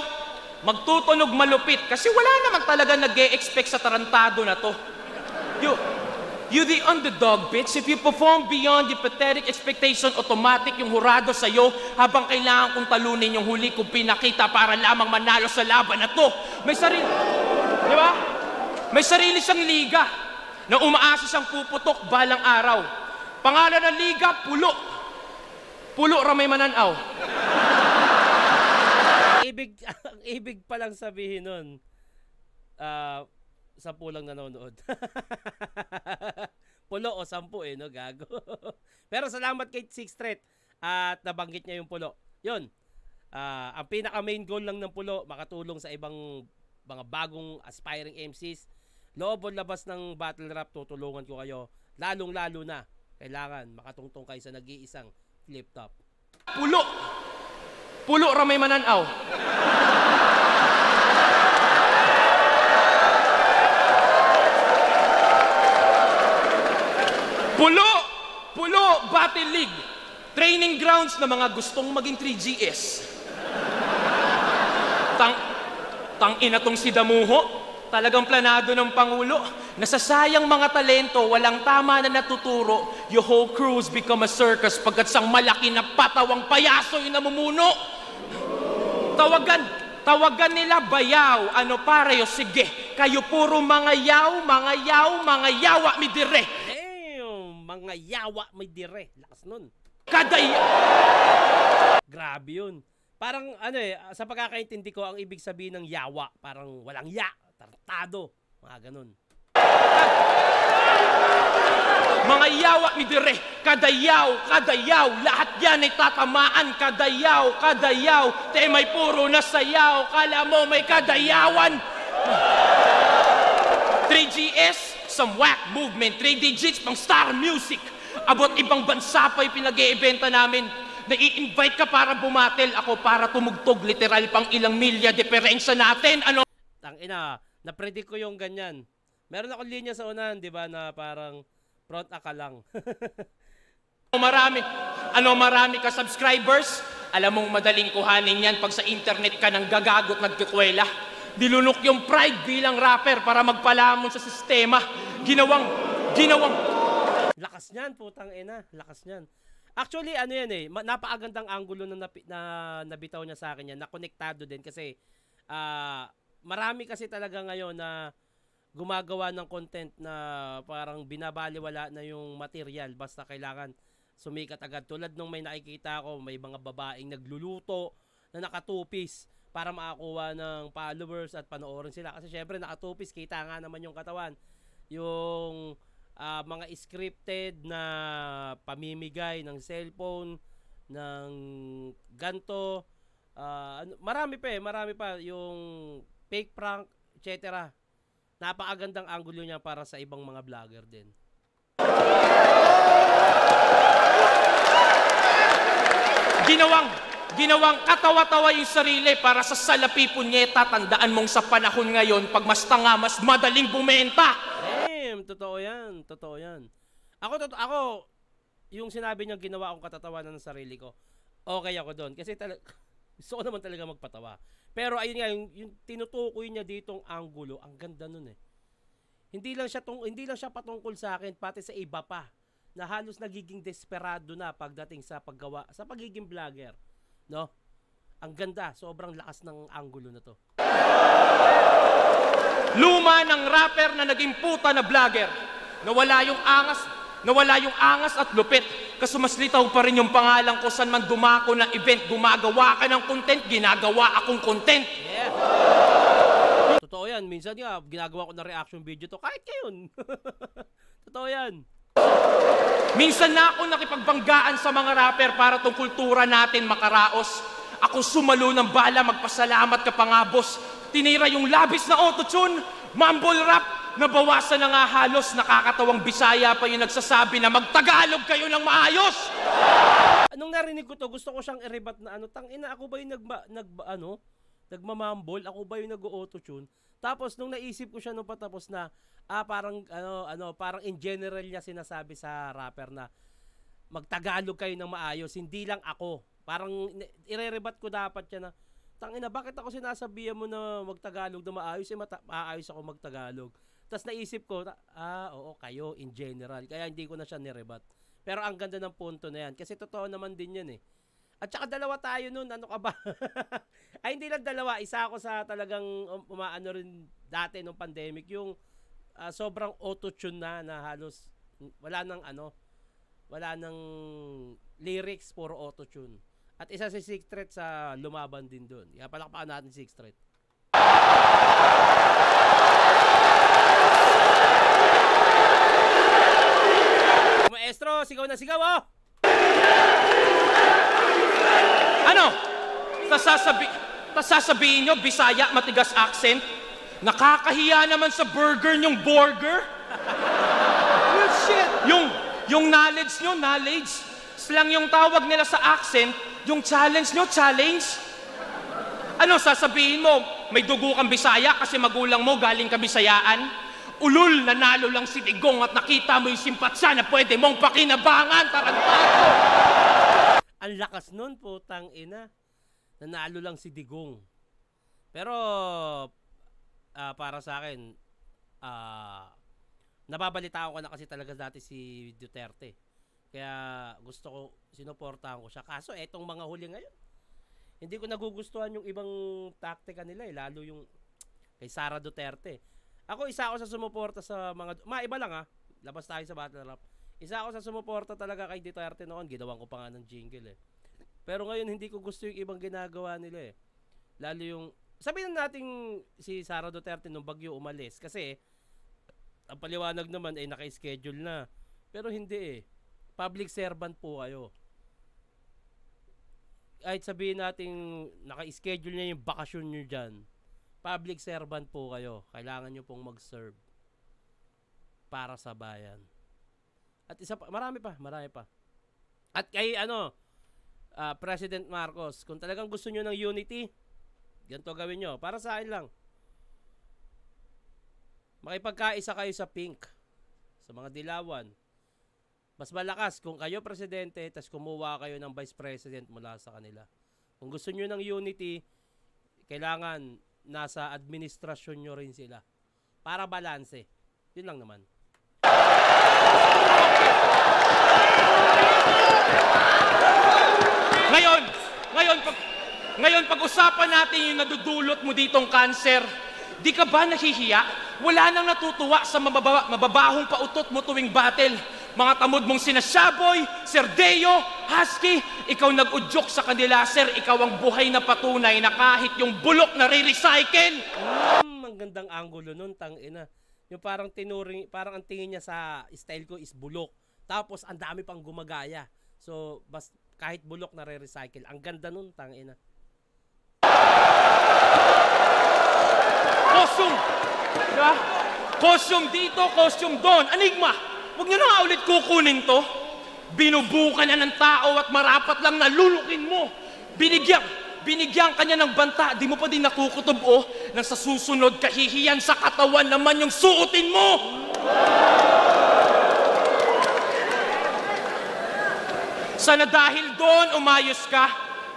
magtutunog malupit. Kasi wala naman talaga nag-e-expect sa tarantado na to. You the underdog, bitch. If you perform beyond the pathetic expectation, automatic yung hurado sa'yo habang kailangan kong talunin yung huli kong pinakita para lamang manalo sa laban na to. May sarili, di ba? May sarili siyang liga na umaasa siyang puputok balang araw. Pangalan ng liga, Pulo. Pulo Ramay Mananaw. Ang ibig palang sabihin nun, 10 lang nanonood. Pulo o 10 no, gago. Pero salamat kay 6 Threat at nabanggit niya yung Pulo. Yun, ang pinaka main goal lang ng Pulo, makatulong sa ibang mga bagong aspiring MCs. Loob o labas ng battle rap, tutulungan ko kayo. Lalong-lalo na, kailangan makatungtong kayo sa nag-iisang flip top. Pulo Ramay Mananaw. Pulo Battle League. Training grounds na mga gustong maging 3GS. Tangina tong si Damuho. Talagang planado ng Pangulo. Nasasayang mga talento, walang tama na natuturo. Your whole crews become a circus pagkat sang malaki na patawang payaso yung namumuno. Tawagan nila bayaw. Ano pareho? Sige. Kayo puro mga yawa, midire. Mga yawa may dire. Lakas nun. Grabe yun. Parang sa pagkakaintindi ko, ang ibig sabihin ng yawa, parang walang tartado, mga ganun. Mga yawa midire, kadayaw, lahat yan ay tatamaan, kadayaw, te may puro na sayaw, kala mo may kadayawan. 3GS, some whack movement, 3 digits, pang star music. Abot ibang bansa pa yung pinag-e-eventa namin. Nai-invite ka para bumatel, ako para tumugtog, literal pang ilang milya diferensya natin. Ano? Tangina, na-predict ko yung ganyan. Meron akong linya sa unahan, di ba, na parang front ka lang. Marami ka subscribers? Alam mong madaling kuhanin yan pag sa internet ka nang gagagot nagkikwela. Dilunok yung pride bilang rapper para magpalamon sa sistema. Ginawang. Lakas niyan, putang ina. Lakas niyan. Actually, yan eh. Napakagandang angulo na nabitaw niya sa akin yan. Na konektado din kasi marami kasi talaga ngayon na gumagawa ng content na parang binabaliwala na yung material basta kailangan sumikat agad. Tulad nung may nakikita ko, may mga babaeng nagluluto na nakatupis para makakuha ng followers at panoorin sila. Kasi syempre nakatupis, kita nga naman yung katawan. Yung mga scripted na pamimigay ng cellphone, ng ganto, marami pa yung fake prank, etc. Napakagandang angulo niya para sa ibang mga vlogger din. Ginawang katawa-tawa yung sarili para sa salapi punyeta. Tandaan mong sa panahon ngayon, pag mas tanga, mas madaling bumenta. Totoo yan. Ako, yung sinabi niya ginawa akong katatawanan ng sarili ko, okay ako doon. Kasi gusto ko naman talaga magpatawa. Pero ayun nga, yung tinutukoy niya ditong angulo, ang ganda nun eh. Hindi lang siya patungkol sa akin, pati sa iba pa, na halos nagiging desperado na pagdating sa paggawa, sa pagiging vlogger. No? Ang ganda, sobrang lakas ng angulo na to. Luma ng rapper na naging puta na vlogger. Nawala yung angas at lupit. Kaso mas litaw pa rin yung pangalan ko saan man dumako ng event. Gumagawa ka ng content, ginagawa akong content. Yeah. Totoo yan. Minsan nga, ginagawa ko na reaction video to. Kahit ngayon. Totoo yan. Minsan na ako nakipagbanggaan sa mga rapper para tong kultura natin makaraos. Ako sumalo ng bala, magpasalamat ka pa nga, boss. Tinira yung labis na autotune, mumble rap, nabawasan na nga halos, nakakatawang Bisaya pa yung nagsasabi na magtagalog kayo ng maayos! Anong narinig ko to, gusto ko siyang i-rebat na tangina, ako ba yung nagmamumble, ako ba yung nag-autotune? Tapos nung naisip ko siya nung patapos na, parang in general niya sinasabi sa rapper na magtagalog kayo ng maayos, hindi lang ako. Parang i-rebat ko dapat siya na, tangina, bakit ako sinasabihan mo na magtagalog na maayos? Maayos ako magtagalog. Tapos naisip ko, oo, kayo in general. Kaya hindi ko na siya nirebat. Pero ang ganda ng punto na yan. Kasi totoo naman din yan eh. At saka dalawa tayo nun, ano ka ba? Ay, hindi lang dalawa. Isa ako sa talagang umaano rin dati nung pandemic. Yung sobrang auto-tune na halos wala nang lyrics, puro auto-tune. At isa si Secret sa lumaban din doon. Kaya palakpakan natin si Secret. Maestro, sigaw na sigaw, oh! Ano? Sasabihin nyo, Bisaya, matigas accent? Nakakahiya naman sa burger nyong burger? Well, shit! Yung knowledge nyo, slang yung tawag nila sa accent, yung challenge nyo, challenge? Ano, sasabihin mo, may dugo kang Bisaya kasi magulang mo galing ka Bisayaan? Ulul, nanalo lang si Digong at nakita mo yung simpatsya na pwede mong pakinabangan, tarantado! Ang lakas nun, putang ina. Nanalo lang si Digong. Pero, para sa akin, nababalitaan ko na kasi talaga dati si Duterte. Kaya gusto ko, sinuportahan ko siya. Kaso etong mga huli ngayon, hindi ko nagugustuhan yung ibang taktika nila eh. Lalo yung kay Sara Duterte. Isa ako sa sumuporta sa mga, iba lang labas tayo sa battle rap. Isa ako sa sumuporta talaga kay Duterte noon. Ginawan ko pa nga ng jingle eh. Pero ngayon hindi ko gusto yung ibang ginagawa nila eh. Lalo yung, sabihin natin si Sara Duterte nung bagyo umalis. Kasi, ang paliwanag naman ay naka-schedule na. Pero hindi eh. Public servant po kayo. Kahit sabihin natin naka-schedule niya yung bakasyon nyo dyan. Public servant po kayo. Kailangan nyo pong mag-serve para sa bayan. At isa pa, marami pa. At kay President Marcos, kung talagang gusto nyo ng unity, ganito gawin nyo. Para sa akin lang. Makipagkaisa kayo sa pink, sa mga dilawan. Mas malakas kung kayo presidente, tas kumuha kayo ng vice president mula sa kanila. Kung gusto nyo ng unity, kailangan nasa administrasyon nyo rin sila. Para balanse. Yun lang naman. Ngayon, pag-usapan natin yung nadudulot mo ditong cancer, Di ka ba nahihiya? Wala nang natutuwa sa mababahong pautot mo tuwing battle. Mga tamod mong sina Shaboy, Sir Deo, Husky, ikaw nag-udyok sa kanila, sir, ikaw ang buhay na patunay na kahit yung bulok na re-recycle. Ang gandang angulo nun, tangina. Yung parang tinuring, parang ang tingin niya sa style ko is bulok. Tapos ang dami pang gumagaya. So, kahit bulok na re-recycle. Ang ganda nun, tangina. Costume! Diba? Costume dito, costume doon. Enigma! Huwag nyo na nga ulit kukunin to. Binubukan na ng tao at marapat lang nalulukin mo. Binigyan ka niya ng banta. Di mo pa din nakukutob, oh. Nang sa susunod, kahihiyan sa katawan naman yung suotin mo. Sana dahil doon umayos ka,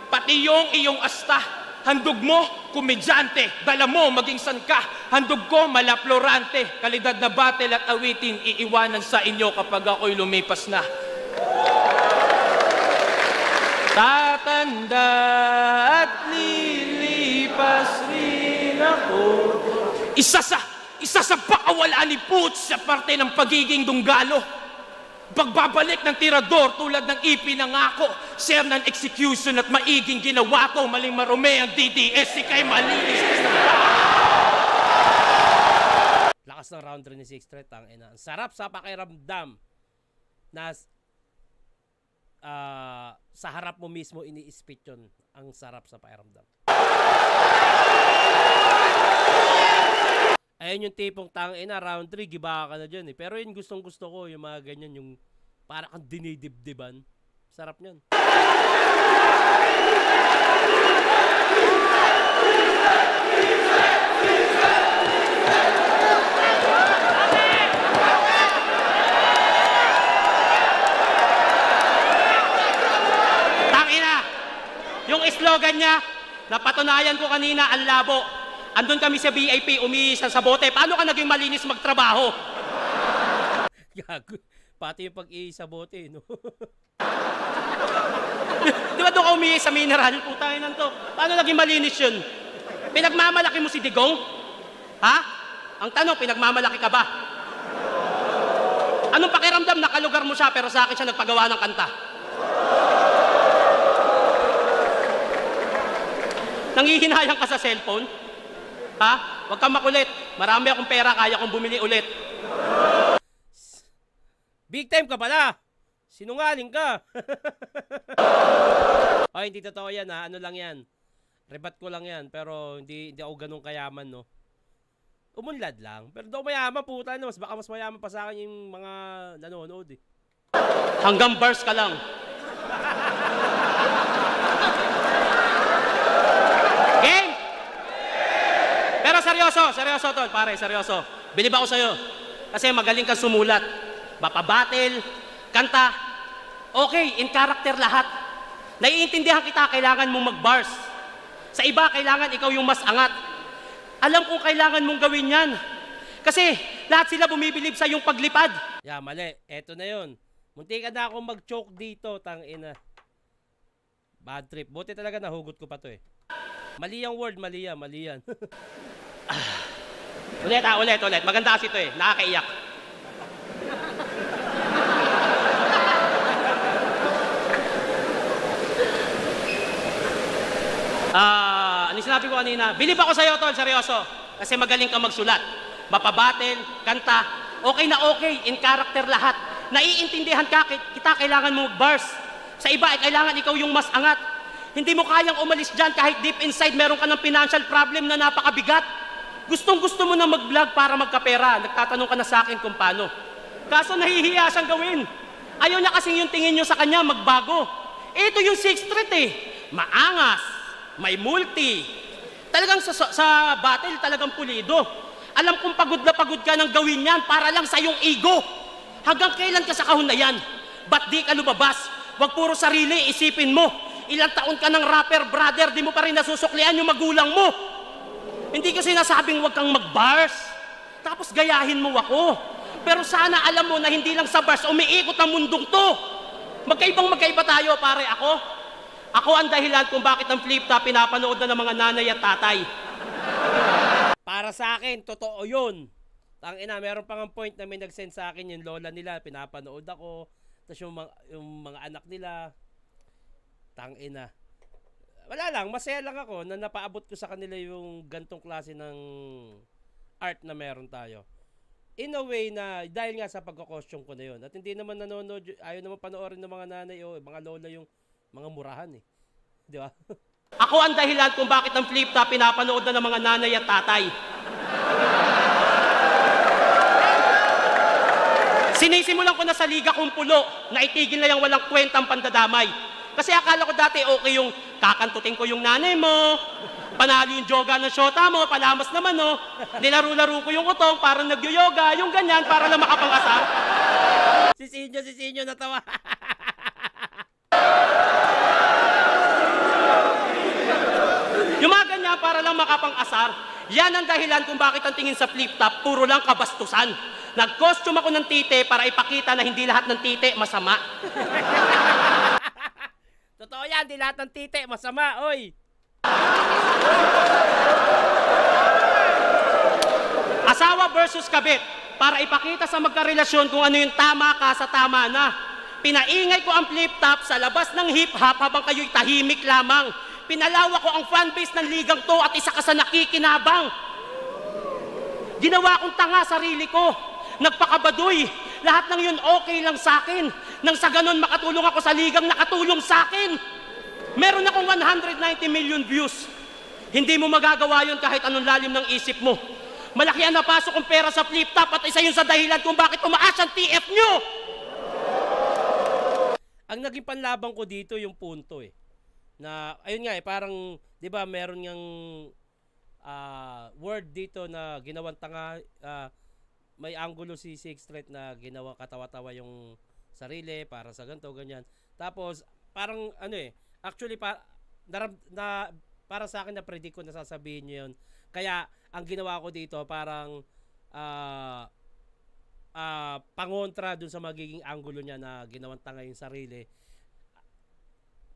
pati yung iyong asta. Handog mo, komedyante, dala mo, maging san ka. Handog ko, malaplorante, kalidad na battle at awitin, iiwanan sa inyo kapag ako'y lumipas na. Tatanda at lilipas rin ako. Isa sa pakawalaan ni Poots sa parte ng pagiging dunggalo. Pagbabalik ng tirador tulad ng ipinangako, share ng execution at maiging ginawa ko, maling marume ang DDS, ikay malinis. Lakas ng round 3 ni Six Threat, ang ina. Ang sarap sa pakiramdam na sa harap mo mismo ini-spit yun. Ang sarap sa pakiramdam. Ayun yung tipong tangina, round 3, giba ka na dyan eh. Pero yun gustong gusto ko, yung mga ganyan, yung para kang dinidibdiban. Sarap nyan. Tangina! Yung slogan niya, napatunayan ko kanina, ang labo. Andun kami sa VIP, umiisa sa bote. Paano ka naging malinis magtrabaho? Gago. Pati yung pag-iisa bote, no? Di ba doon ka umiisa sa mineral? Putangin nan to. Paano naging malinis yun? Pinagmamalaki mo si Digong? Ha? Ang tanong, pinagmamalaki ka ba? Anong pakiramdam? Nakalugar mo siya pero sa akin siya nagpagawa ng kanta. Nangihinayang ka sa cellphone? Ha? Huwag kang makulit. Marami akong pera, kaya kong bumili ulit. Big time ka pala! Sinungaling ka! Oh, hindi totoo yan ha. Ano lang yan. Rebat ko lang yan. Pero hindi ako ganun kayaman, no? Umunlad lang. Pero daw mayaman, puta na. Baka mas mayaman pa sa akin yung mga nanonood eh. Hanggang bars ka lang. Game! Pero seryoso tol, pare, seryoso. Bilib ako sa'yo. Kasi magaling kang sumulat. Bapabattle, kanta. Okay, in character lahat. Naiintindihan kita, kailangan mong mag-bars. Sa iba, kailangan ikaw yung mas angat. Alam kong kailangan mong gawin yan. Kasi lahat sila bumibilib sa yung paglipad. Yeah, mali. Eto na yun. Munti ka na akong mag-choke dito, tangina. Bad trip. Buti talaga nahugot ko pa to eh. Mali yung word, mali yan. Ulit. Maganda kasi ito eh. Nakakaiyak. Ano sinabi ko kanina? Bilib ako sa'yo, tol. Seryoso. Kasi magaling ka magsulat. Mapabattle, kanta. Okay na okay. In character lahat. Naiintindihan kita, kailangan mo mag-bars. Sa iba, kailangan ikaw yung mas angat. Hindi mo kayang umalis dyan kahit deep inside meron ka ng financial problem na napakabigat. Gustong-gusto mo na mag-vlog para magkapera. Nagtatanong ka na sa akin kung paano. Kaso nahihiya siyang gawin. Ayaw niya kasing yung tingin nyo sa kanya magbago. Ito yung Sixth Street eh. Maangas. May multi. Talagang sa battle talagang pulido. Alam kong pagod na pagod ka ng gawin yan para lang sa iyong ego. Hanggang kailan ka sa kahon na yan? Ba't di ka lumabas? Huwag puro sarili, isipin mo. Ilang taon ka ng rapper, brother, di mo pa rin nasusuklian yung magulang mo. Hindi ko sinasabing huwag kang mag-bars. Tapos gayahin mo ako. Pero sana alam mo na hindi lang sa bars umiikot ang mundong to. Magkaiba tayo, pare. Ako ang dahilan kung bakit ang flip top pinapanood na ng mga nanay at tatay. Para sa akin, totoo yun. Tangina, meron pang point na may nag-send sa akin yung lola nila, pinapanood ako. Tapos yung mga anak nila, tangina. Wala lang, masaya lang ako na napaabot ko sa kanila yung gantong klase ng art na meron tayo. In a way na, dahil nga sa pagka-costume ko na yun. At hindi naman nanonood, ayaw naman panoorin ng mga nanay o mga lola yung mga murahan eh. Di ba? Ako ang dahilan kung bakit ang flip top pinapanood na ng mga nanay at tatay. Sinisimulan ko na sa Liga Kumpulo na itigil na yung walang kwentang pandadamay. Kasi akala ko dati okay yung kakantutin ko yung nanay mo, panalo yung joga ng shota mo, palamas naman no, nilaro-laro ko yung utong, parang nagyo-yoga, yung ganyan, para lang makapang-asar. Si Sinyo natawa. Yung mga ganyan, para lang makapang-asar, yan ang dahilan kung bakit ang tingin sa flip top, puro lang kabastusan. Nag-costume ako ng tite para ipakita na hindi lahat ng tite masama. Totoo yan, di lahat ng tite masama, oy. Asawa versus kabit, para ipakita sa magkarelasyon kung ano yung tama ka sa tama na. Pinaingay ko ang flip top sa labas ng hip-hop habang kayo'y tahimik lamang. Pinalawa ko ang fanbase ng ligang to at isa ka sa nakikinabang. Ginawa kong tanga sarili ko. Nagpakabaduy. Lahat ng yun okay lang sa akin. Nang sa ganon makatulong ako sa ligang nakatulong sa akin. Meron akong 190 million views. Hindi mo magagawa yun kahit anong lalim ng isip mo. Malaki ang napasok kong pera sa flip top at isa yun sa dahilan kung bakit tumaas ang TF nyo. Ang naging panlaban ko dito yung punto eh. Na ayun nga eh, parang 'di ba meron ngang word dito na ginawang tanga, may angulo si Sixth Street na ginawa katawa-tawa yung sarili para sa ganito ganyan. Tapos parang ano eh, actually para sa akin na predict ko na sasabihin niyo yun. Kaya ang ginawa ko dito parang pangontra dun sa magiging angulo niya na ginawang tanga yung sarili.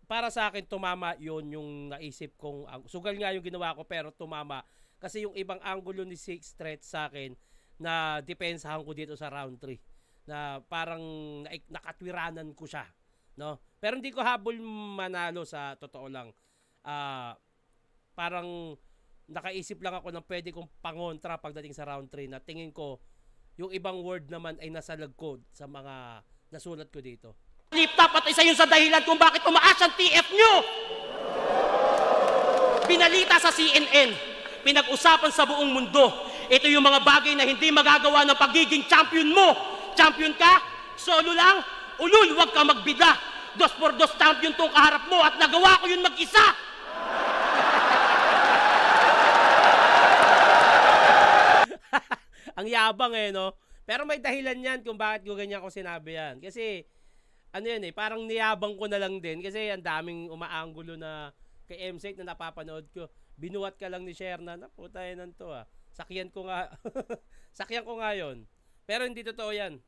Para sa akin, tumama yon yung naisip kong, sugal nga yung ginawa ko pero tumama. Kasi yung ibang angulo ni Sixth Street sa akin, na depensahan ko dito sa round 3. Na parang nakatwiranan ko siya. No? Pero hindi ko habol manalo sa totoo lang. Parang nakaisip lang ako ng pwede kong pangontra pagdating sa round 3 na tingin ko, yung ibang word naman ay nasa lagkod sa mga nasulat ko dito. Flip top at isa yun sa dahilan kung bakit tumaas ang TF nyo. Pinalita sa CNN, pinag-usapan sa buong mundo. Ito yung mga bagay na hindi magagawa ng pagiging champion mo. Champion ka, solo lang, ulul, huwag ka magbida. 2x2 champion tong kaharap mo at nagawa ko yun mag-isa. Ang yabang eh, no? Pero may dahilan yan kung bakit ko ganyan ko sinabi yan. Kasi, ano yan eh, parang niyabang ko na lang din. Kasi ang daming umaanggulo na kay M-Site na napapanood ko. Binuhat ka lang ni Sherna. Naputay nan to ah. Sakyan ko nga. Sakyan ko nga yun. Pero hindi totoo yan.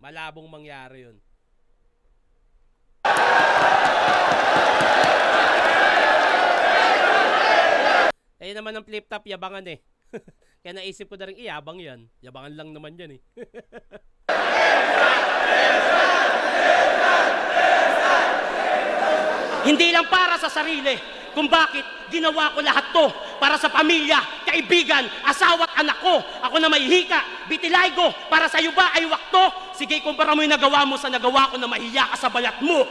Malabong mangyari yun. Eh naman ang flip top, yabangan eh. Kaya naisip ko na rin, iyabang yan. Yabangan lang naman yan eh. Hindi lang para sa sarili, kung bakit ginawa ko lahat to para sa pamilya, kaibigan, asawa at anak ko. Ako na may hika, bitilaygo, para sa iyo ba ay wakto? Sige, kumpara mo yung nagawa mo sa nagawa ko na mahiya ka sa balat mo.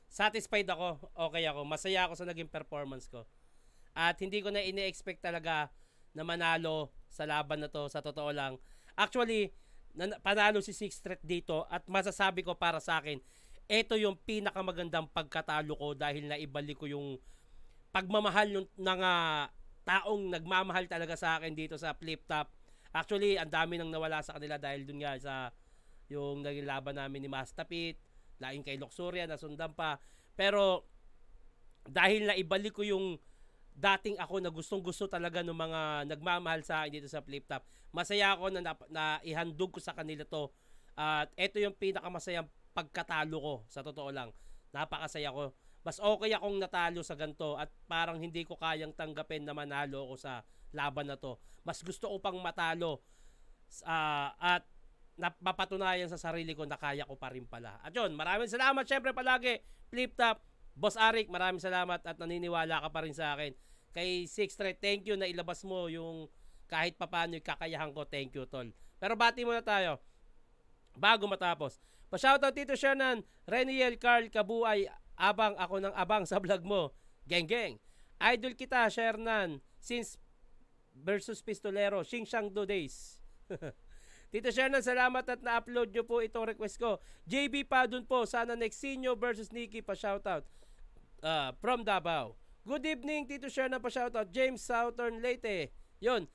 Satisfied ako, okay ako, masaya ako sa naging performance ko. At hindi ko na ini-expect talaga na manalo sa laban na to, sa totoo lang. Actually, panalo si Sixth Street dito at masasabi ko para sa akin, ito yung pinakamagandang pagkatalo ko dahil naibalik ko yung pagmamahal ng taong nagmamahal talaga sa akin dito sa flip top. Actually, ang dami nang nawala sa kanila dahil dun nga sa yung naging laban namin ni Mastapit, laing kay Luxuria, nasundan pa. Pero dahil naibalik ko yung dating ako na gustong-gusto talaga ng mga nagmamahal sa akin dito sa flip top, masaya ako na ihandog ko sa kanila to. At ito yung pinakamasayang pagkatalo ko, sa totoo lang. Napakasaya ko. Mas okay akong natalo sa ganito at parang hindi ko kayang tanggapin na manalo ako sa laban na to. Mas gusto ko pang matalo at napapatunayan sa sarili ko na kaya ko pa rin pala. At yun, maraming salamat syempre palagi. Flip Top, Boss Arik, maraming salamat at naniniwala ka pa rin sa akin. Kay Six Thread, thank you na ilabas mo yung kahit papano yung kakayahan ko. Thank you, tol. Pero bati muna tayo bago matapos. Pa-shoutout Tito Shernan, Reniel Carl Kabuay, abang ako ng abang sa vlog mo. Geng geng. Idol kita, Shernan, since versus Pistolero, Xing Shang 2 days. Tito Shernan, salamat at na-upload nyo po itong request ko. JB Padun po, sana next Sinyo versus Nikki, pa-shoutout. From Davao. Good evening, Tito Shernan, pa-shoutout. James Southern Leyte. Yun,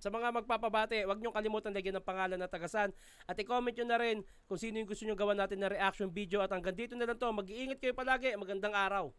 sa mga magpapabate, huwag niyong kalimutan lagyan ng pangalan na tagasan at i-comment nyo na rin kung sino yung gusto nyo gawa natin na reaction video at hanggang dito na lang to. Mag-iingat kayo palagi. Magandang araw.